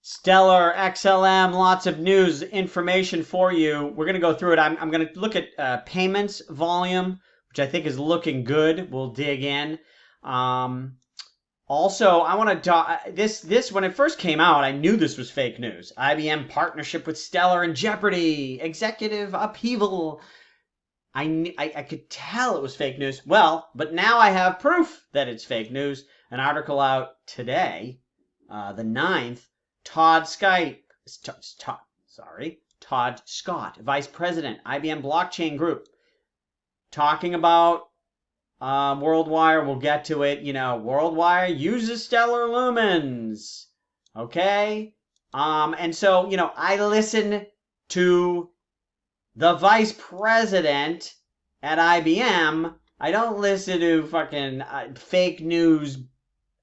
Stellar, XLM, lots of news information for you. We're going to go through it. I'm going to look at payments volume, which I think is looking good. We'll dig in. Also, I want to talk this when it first came out, I knew this was fake news. IBM partnership with Stellar and Jeopardy, executive upheaval. I could tell it was fake news. Well, but now I have proof that it's fake news. An article out today, the 9th. Todd Scott, Vice President, IBM Blockchain Group, talking about WorldWire. We'll get to it. WorldWire uses stellar lumens. Okay? And so, I listen to the Vice President at IBM. I don't listen to fucking fake news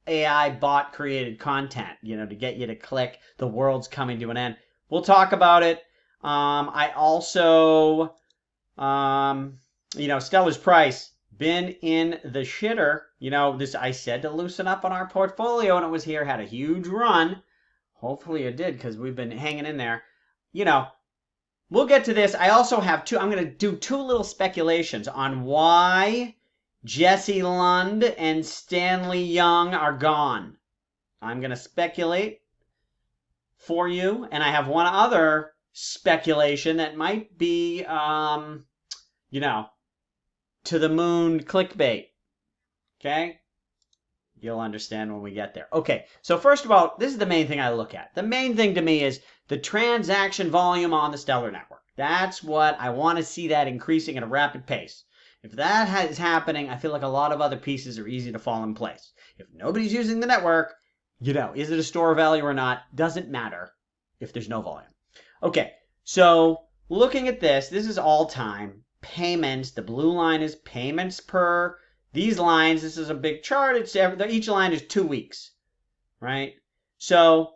AI bot created content, to get you to click the world's coming to an end. We'll talk about it. I also, Stellar's price been in the shitter. This I said to loosen up on our portfolio, and it was here, had a huge run. Hopefully it did, because we've been hanging in there. We'll get to this. I also have I'm going to do two little speculations on why Jesse Lund and Stanley Yong are gone. I'm going to speculate for you, and I have one other speculation that might be, to the moon clickbait. Okay? You'll understand when we get there. Okay, so first of all, this is the main thing I look at. The main thing to me is the transaction volume on the Stellar network. That's what I want to see, that increasing at a rapid pace. If that is happening, I feel like a lot of other pieces are easy to fall in place. If nobody's using the network, is it a store of value or not? Doesn't matter if there's no volume. Okay, so looking at this is all time payments. The blue line is payments per these lines. This is a big chart. Each line is 2 weeks, right? So,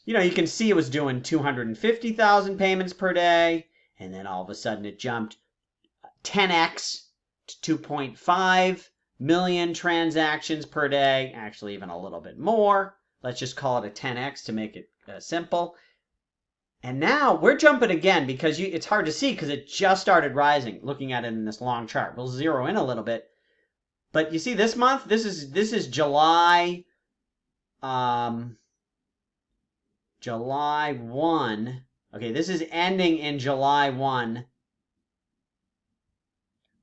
you can see it was doing 250,000 payments per day, and then all of a sudden it jumped 10x to 2.5 million transactions per day, actually even a little bit more. Let's just call it a 10x to make it simple. And now we're jumping again because it's hard to see because it just started rising, looking at it in this long chart. We'll zero in a little bit. But you see this month, this is July, July 1. Okay, this is ending in July 1.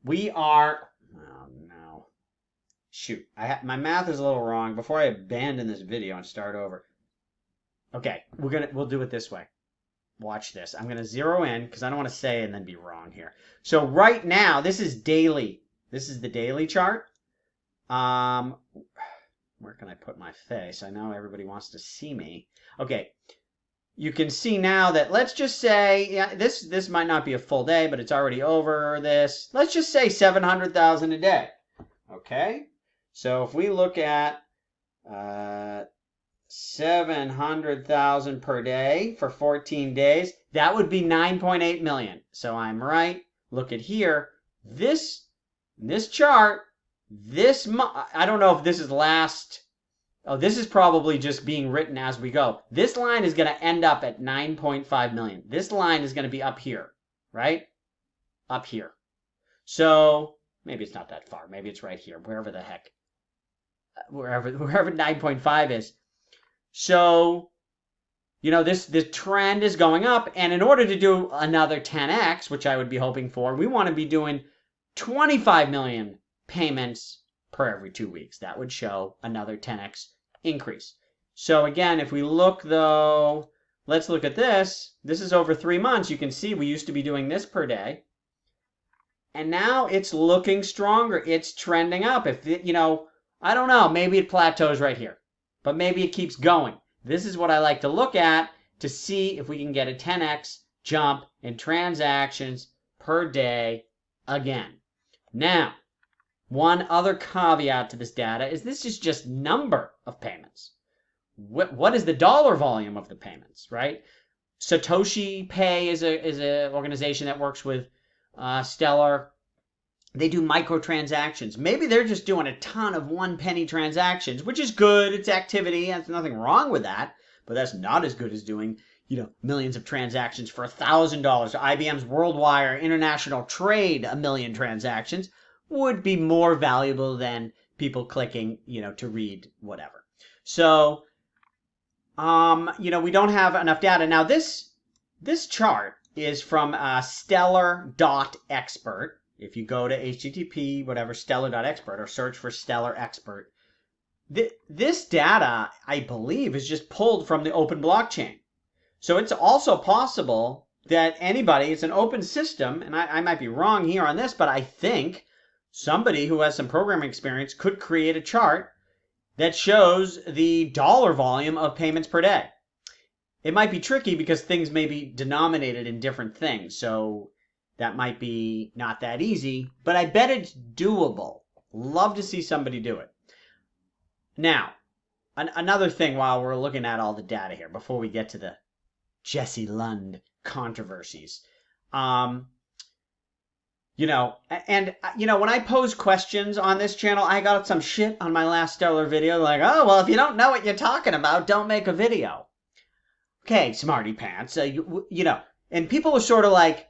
We are, oh no, shoot, my math is a little wrong. Before I abandon this video and start over. Okay, we'll do it this way. Watch this. I'm gonna zero in because I don't want to say and then be wrong here. So right now, this is daily. This is the daily chart. Where can I put my face? I know everybody wants to see me. Okay. You can see now that, let's just say, this might not be a full day, but it's already over this. Let's just say 700,000 a day. Okay? So if we look at 700,000 per day for 14 days, that would be 9.8 million. So I'm right. Look at here. This chart, I don't know if this is last. Oh, this is probably just being written as we go. This line is going to end up at 9.5 million. This line is going to be up here, right? Up here. So maybe it's not that far. Maybe it's right here, wherever the heck. Wherever 9.5 is. So, the trend is going up. And in order to do another 10x, which I would be hoping for, we want to be doing 25 million payments per every 2 weeks. That would show another 10x increase. So again, if we look though, let's look at this. This is over 3 months. You can see we used to be doing this per day. And now it's looking stronger. It's trending up. If it, I don't know, maybe it plateaus right here. But maybe it keeps going. This is what I like to look at to see if we can get a 10x jump in transactions per day again. Now, one other caveat to this data is this is just number of payments. What is the dollar volume of the payments, right? Satoshi Pay is a organization that works with Stellar. They do microtransactions. Maybe they're just doing a ton of 1 penny transactions, which is good. It's activity. There's nothing wrong with that. but that's not as good as doing, millions of transactions for $1,000. IBM's Worldwire International Trade, 1 million transactions, would be more valuable than people clicking, to read whatever. So, we don't have enough data. Now, this chart is from stellar.expert. If you go to http, whatever, stellar.expert, or search for Stellar Expert, this data, I believe, is just pulled from the open blockchain. So it's also possible that anybody, it's an open system, and I might be wrong here on this, but I think somebody who has some programming experience could create a chart that shows the dollar volume of payments per day. It might be tricky because things may be denominated in different things, so that might be not that easy, but I bet it's doable. Love to see somebody do it. Now, another thing while we're looking at all the data here, before we get to the Jesse Lund controversies, when I pose questions on this channel, I got some shit on my last Stellar video, like, oh, well, if you don't know what you're talking about, don't make a video. Okay, smarty pants, and people are sort of like,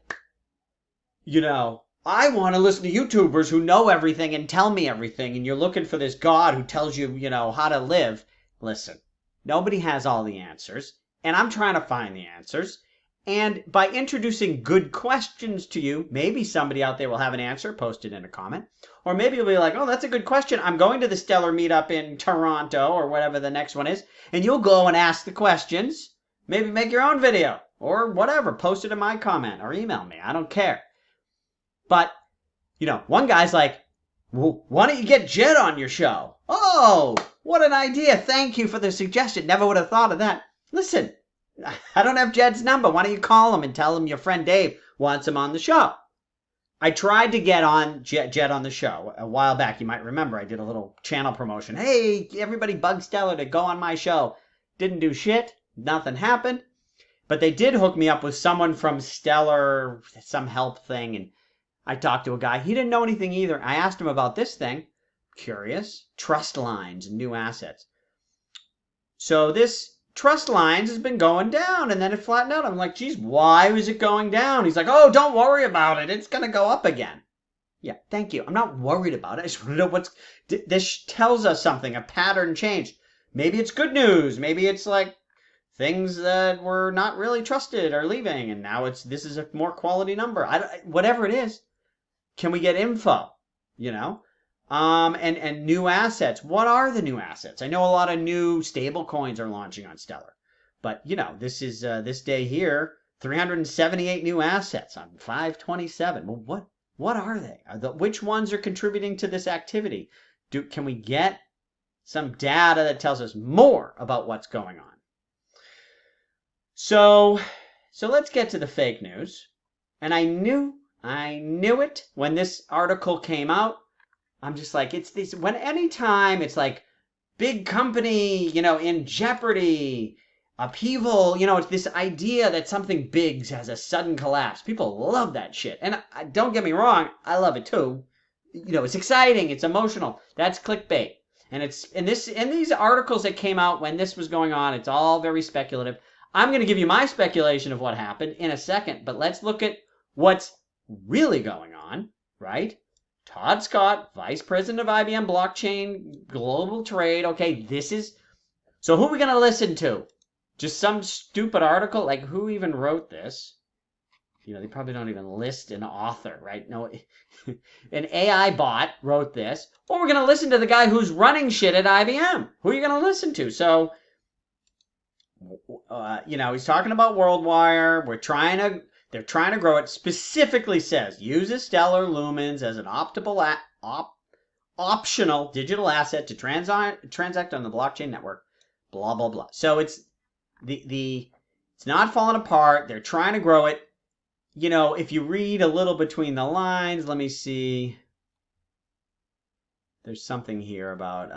I want to listen to YouTubers who know everything and tell me everything, and you're looking for this God who tells you, how to live. Listen, nobody has all the answers, and I'm trying to find the answers. And by introducing good questions to you, maybe somebody out there will have an answer, post it in a comment. Or maybe you'll be like, oh, that's a good question. I'm going to the Stellar meetup in Toronto or whatever the next one is. And you'll go and ask the questions. Maybe make your own video or whatever. Post it in my comment or email me. I don't care. But, one guy's like, well, why don't you get Jed on your show? Oh, what an idea. Thank you for the suggestion. Never would have thought of that. Listen, I don't have Jed's number. Why don't you call him and tell him your friend Dave wants him on the show? I tried to get on Jed on the show a while back. You might remember I did a little channel promotion. Hey, everybody bug Stellar to go on my show. Didn't do shit. Nothing happened. But they did hook me up with someone from Stellar, some help thing, and I talked to a guy. He didn't know anything either. I asked him about this thing. Curious. Trust lines and new assets. So this trust lines has been going down, and then it flattened out. I'm like, geez, why was it going down? He's like, oh, don't worry about it. It's going to go up again. Yeah, thank you. I'm not worried about it. I just want to know this tells us something, a pattern changed. Maybe it's good news. Maybe it's like things that were not really trusted are leaving, and now this is a more quality number. Whatever it is, can we get info? And new assets. What are the new assets? I know a lot of new stable coins are launching on Stellar, but this is this day here, 378 new assets on 5/27. Well, what are they? Which ones are contributing to this activity? Can we get some data that tells us more about what's going on? So let's get to the fake news. And I knew it when this article came out. I'm just like, it's this, anytime it's like big company, in jeopardy, upheaval, it's this idea that something big has a sudden collapse. People love that shit. And don't get me wrong, I love it too. It's exciting, it's emotional. That's clickbait. And it's in these articles that came out when this was going on, it's all very speculative. I'm going to give you my speculation of what happened in a second, but let's look at what's really going on, right? Todd Scott, Vice President of IBM Blockchain Global Trade. Okay, so who are we going to listen to? Just some stupid article? Like, who even wrote this? They probably don't even list an author, right? No, an AI bot wrote this. Or we're going to listen to the guy who's running shit at IBM. Who are you going to listen to? So, he's talking about Worldwire. They're trying to grow it. Specifically says, uses Stellar Lumens as an optional digital asset to transact on the blockchain network. Blah, blah, blah. So it's it's not falling apart. They're trying to grow it. If you read a little between the lines, let me see. There's something here about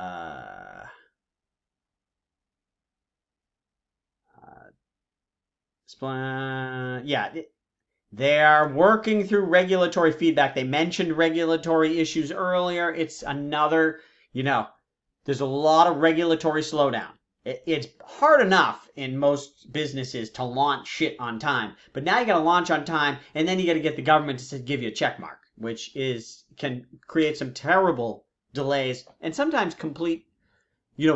they are working through regulatory feedback. They mentioned regulatory issues earlier. It's another, there's a lot of regulatory slowdown. It's hard enough in most businesses to launch shit on time, but now you got to launch on time, and then you got to get the government to give you a check mark, which can create some terrible delays and sometimes complete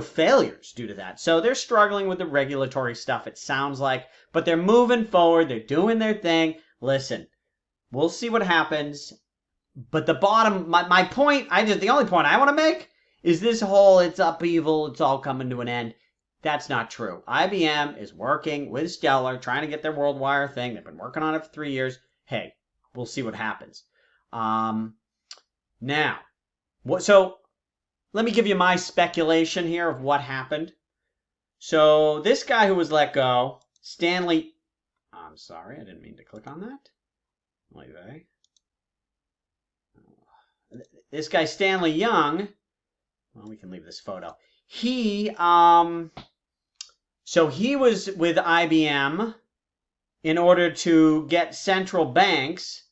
failures due to that. So they're struggling with the regulatory stuff, it sounds like, but they're moving forward. They're doing their thing. Listen, we'll see what happens. But my point, the only point I want to make is this whole it's upheaval, it's all coming to an end. That's not true. IBM is working with Stellar, trying to get their WorldWire thing. They've been working on it for 3 years. Hey, we'll see what happens. Now, so let me give you my speculation here of what happened. So this guy who was let go, Stanley, I'm sorry, I didn't mean to click on that. This guy, Stanley Yong, well, we can leave this photo. So he was with IBM in order to get central banks.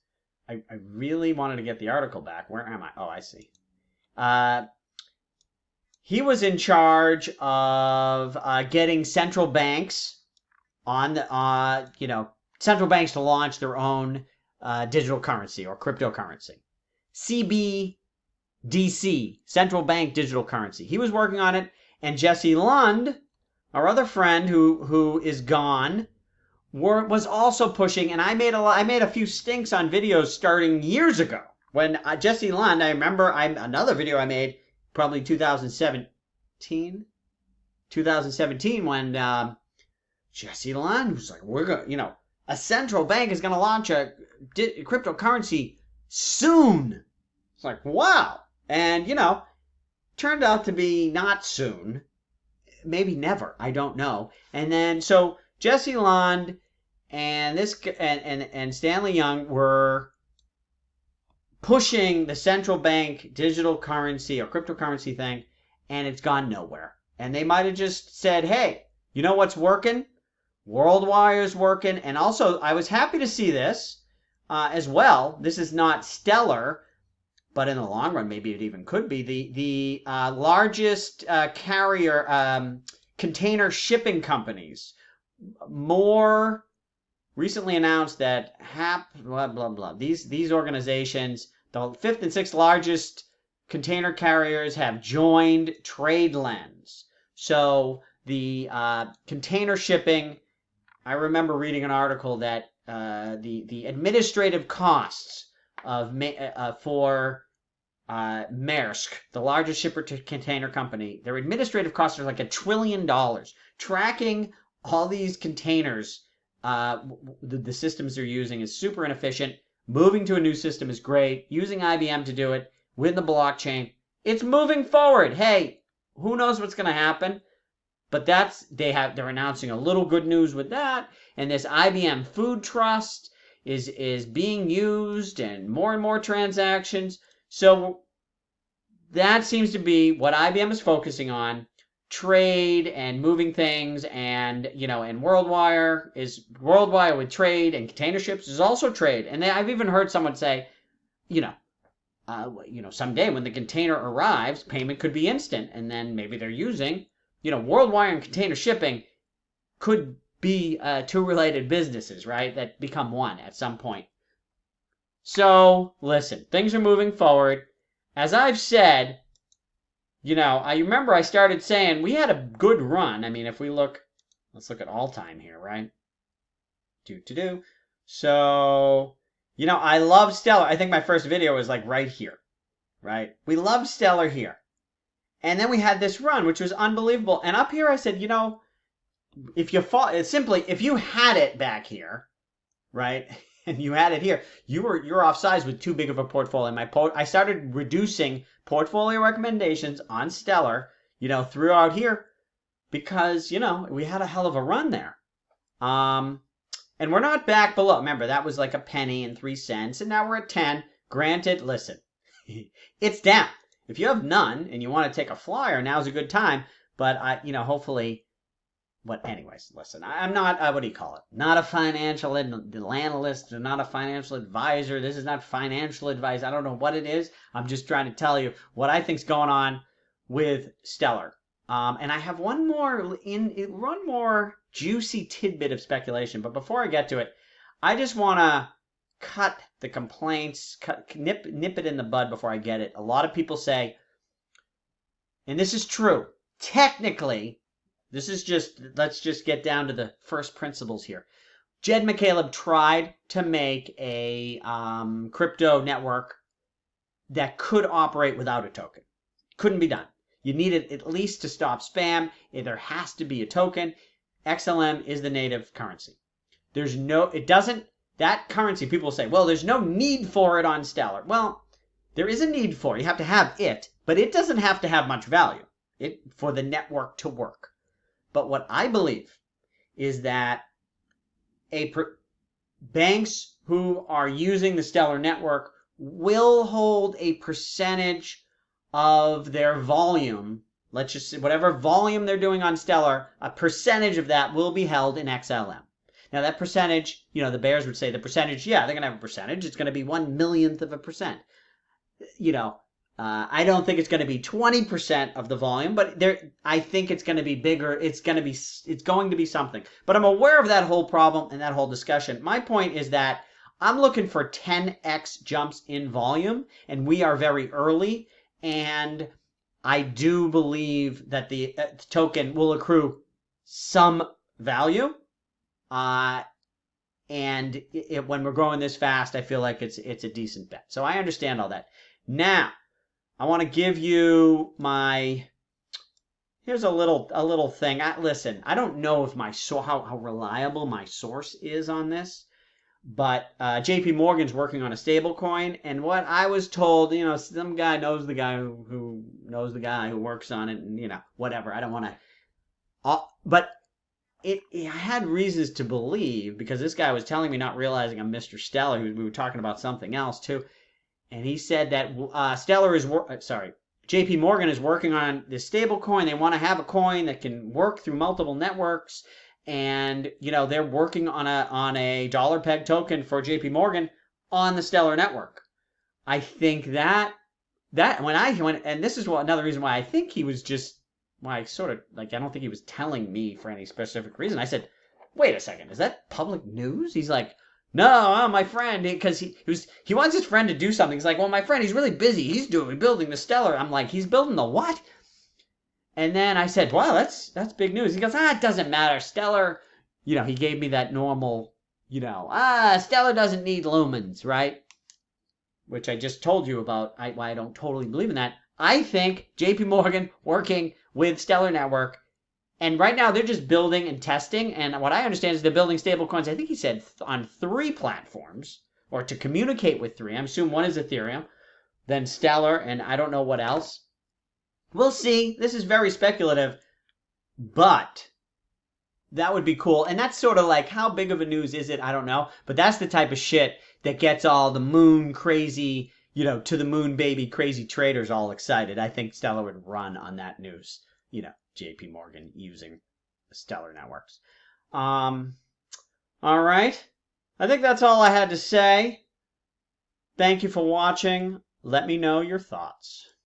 I really wanted to get the article back. Where am I? Oh, I see. He was in charge of getting central banks on the, central banks to launch their own digital currency or cryptocurrency. CBDC, central bank digital currency. He was working on it, and Jesse Lund, our other friend who is gone, was also pushing. And I made a few stinks on videos starting years ago when Jesse Lund. I remember another video I made probably 2017 when Jesse Lund was like, we're going, a central bank is going to launch a cryptocurrency soon. It's like, wow. And, turned out to be not soon. Maybe never. I don't know. And then, so Jesse Lund and and Stanley Yong were pushing the central bank digital currency or cryptocurrency thing, and it's gone nowhere. And they might have just said, hey, you know what's working? WorldWire is working. And also, I was happy to see this as well. This is not Stellar, but in the long run, maybe it even could be the largest carrier container shipping companies. More recently announced that blah blah blah. These organizations, the fifth and sixth largest container carriers, have joined TradeLens. So the container shipping. I remember reading an article that the administrative costs for Maersk, the largest shipper to container company, their administrative costs are like $1 trillion. Tracking all these containers, the systems they're using is super inefficient. Moving to a new system is great. Using IBM to do it with the blockchain, it's moving forward. Hey, who knows what's going to happen? But they're announcing a little good news with that. And this IBM Food Trust is being used, and more transactions. So that seems to be what IBM is focusing on. Trade and moving things, and and WorldWire with trade, and container ships is also trade. And I've even heard someone say, someday when the container arrives, payment could be instant, and then maybe they're using, WorldWire and container shipping could be two related businesses, right? That become one at some point. So listen, things are moving forward. As I've said, I remember I started saying we had a good run. I mean, if we look, let's look at all time here, right? So, I love Stellar. I think my first video was like right here, right? We love Stellar here. And then we had this run, which was unbelievable. And up here I said, if you had it back here, right? And you had it here, you're offsides with too big of a portfolio. I started reducing portfolio recommendations on Stellar, throughout here, because we had a hell of a run there. And we're not back below. Remember, that was like $0.01 and 3 cents, and now we're at 10. Granted, listen, it's down. If you have none and you want to take a flyer, now's a good time. But hopefully. But anyways, listen, I'm not, what do you call it? Not a financial analyst, not a financial advisor. This is not financial advice. I don't know what it is. I'm just trying to tell you what I think's going on with Stellar. And I have one more juicy tidbit of speculation. But before I get to it, I just want to cut the complaints, nip it in the bud before I get it. A lot of people say, and this is true, technically, let's just get down to the first principles here. Jed McCaleb tried to make a crypto network that could operate without a token. Couldn't be done. You need it at least to stop spam. There has to be a token. XLM is the native currency. That currency, people say, well, there's no need for it on Stellar. Well, there is a need for it. You have to have it, but it doesn't have to have much value for the network to work. But what I believe is that banks who are using the Stellar network will hold a percentage of their volume. Let's just say whatever volume they're doing on Stellar, a percentage of that will be held in XLM. Now that percentage, the bears would say the percentage, yeah, they're going to have a percentage. It's going to be 1/1,000,000th of a percent. I don't think it's going to be 20% of the volume, but I think it's going to be bigger. It's going to be something. But I'm aware of that whole problem and that whole discussion. My point is that I'm looking for 10x jumps in volume, and we are very early. And I do believe that the token will accrue some value. And when we're growing this fast, I feel like it's a decent bet. So I understand all that. Now, I want to give you here's a little thing. Listen, I don't know if how reliable my source is on this, but JP Morgan's working on a stable coin, and what I was told, some guy knows the guy who knows the guy who works on it, and whatever. I don't want to, but I had reasons to believe, because this guy was telling me, not realizing I'm Mr. Stellar. We were talking about something else too. And he said that JP Morgan is working on this stable coin. They want to have a coin that can work through multiple networks. And, they're working on a dollar peg token for JP Morgan on the Stellar network. I think and this is another reason why I think he was I don't think he was telling me for any specific reason. I said, wait a second, is that public news? He's like, no, my friend, because he wants his friend to do something. He's like, well, my friend, he's really busy. He's building the Stellar. I'm like, he's building the what? And then I said, wow, that's big news. He goes, it doesn't matter. Stellar, he gave me that normal, Stellar doesn't need lumens, right? Which I just told you about why I don't totally believe in that. I think JP Morgan working with Stellar Network, and right now they're just building and testing, and what I understand is they're building stablecoins, I think he said, on 3 platforms, or to communicate with 3. I assume one is Ethereum, then Stellar, and I don't know what else. We'll see. This is very speculative, but that would be cool. And that's sort of like, how big of a news is it? I don't know. But that's the type of shit that gets all the moon crazy, to the moon baby crazy traders all excited. I think Stellar would run on that news. JP Morgan using Stellar networks. All right. I think that's all I had to say. Thank you for watching. Let me know your thoughts.